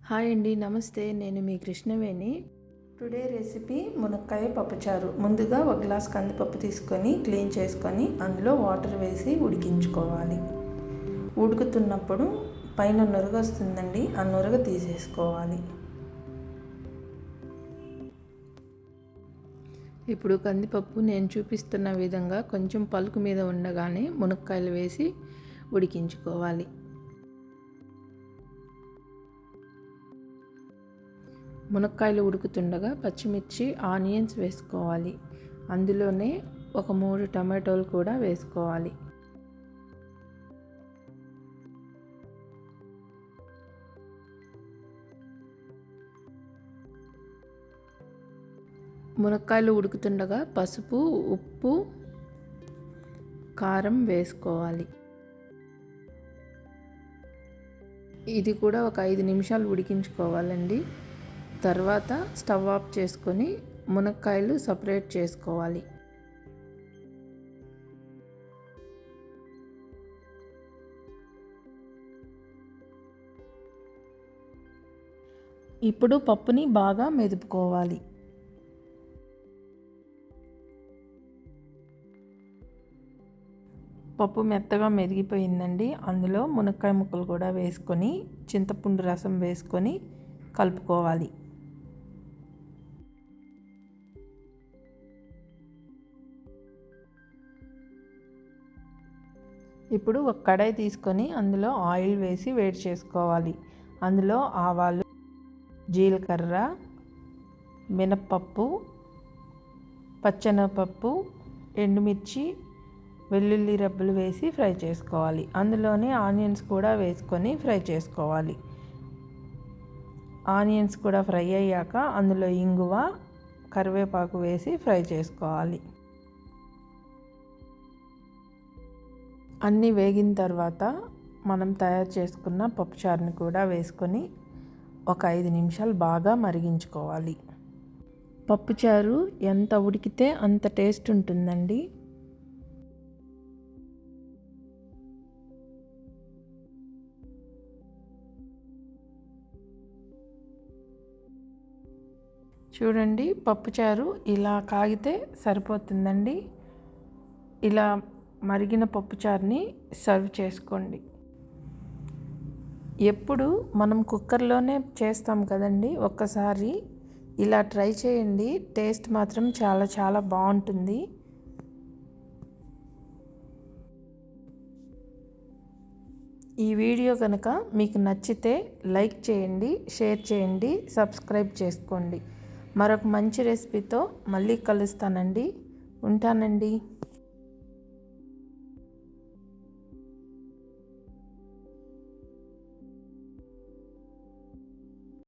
Hi అండి, నమస్తే. నేను మీ కృష్ణవేణి. టుడే రెసిపీ మునక్కాయ పప్పుచారు. ముందుగా ఒక గ్లాస్ కందిపప్పు తీసుకొని క్లీన్ చేసుకొని అందులో వాటర్ వేసి ఉడికించుకోవాలి. ఉడుకుతున్నప్పుడు పైన నురగ వస్తుందండి, ఆ నురగ తీసేసుకోవాలి. ఇప్పుడు కందిపప్పు నేను చూపిస్తున్న విధంగా కొంచెం పలుకు మీద ఉండగానే మునక్కాయలు వేసి ఉడికించుకోవాలి. మునక్కాయలు ఉడుకుతుండగా పచ్చిమిర్చి, ఆనియన్స్ వేసుకోవాలి. అందులోనే ఒక 3 టమాటోలు కూడా వేసుకోవాలి. మునక్కాయలు ఉడుకుతుండగా పసుపు, ఉప్పు, కారం వేసుకోవాలి. ఇది కూడా ఒక 5 నిమిషాలు ఉడికించుకోవాలండి. తర్వాత స్టవ్ ఆఫ్ చేసుకొని మునక్కాయలు సపరేట్ చేసుకోవాలి. ఇప్పుడు పప్పుని బాగా మెదుపుకోవాలి. పప్పు మెత్తగా మెదిగిపోయిందండి. అందులో మునక్కాయ ముక్కలు కూడా వేసుకొని చింతపండు రసం వేసుకొని కలుపుకోవాలి. ఇప్పుడు ఒక కడాయి తీసుకొని అందులో ఆయిల్ వేసి వేడి చేసుకోవాలి. అందులో ఆవాలు, జీలకర్ర, మినప్పప్పు, పచ్చెనగపప్పు, ఎండుమిర్చి, వెల్లుల్లి రెబ్బలు వేసి ఫ్రై చేసుకోవాలి. అందులోనే ఆనియన్స్ కూడా వేసుకొని ఫ్రై చేసుకోవాలి. ఆనియన్స్ కూడా ఫ్రై అయ్యాక అందులో ఇంగువ, కరివేపాకు వేసి ఫ్రై చేసుకోవాలి. అన్నీ వేగిన తర్వాత మనం తయారు చేసుకున్న పప్పుచారుని కూడా వేసుకొని ఒక 5 నిమిషాలు బాగా మరిగించుకోవాలి. పప్పుచారు ఎంత ఉడికితే అంత టేస్ట్ ఉంటుందండి. చూడండి, పప్పుచారు ఇలా కాగితే సరిపోతుందండి. ఇలా మరిగిన పప్పుచారుని సర్వ్ చేసుకోండి. ఎప్పుడు మనం కుక్కర్లోనే చేస్తాం కదండి, ఒక్కసారి ఇలా ట్రై చేయండి. టేస్ట్ మాత్రం చాలా చాలా బాగుంటుంది. ఈ వీడియో కనుక మీకు నచ్చితే లైక్ చేయండి, షేర్ చేయండి, సబ్స్క్రైబ్ చేసుకోండి. మరొక మంచి రెసిపీతో మళ్ళీ కలుస్తానండి. ఉంటానండి.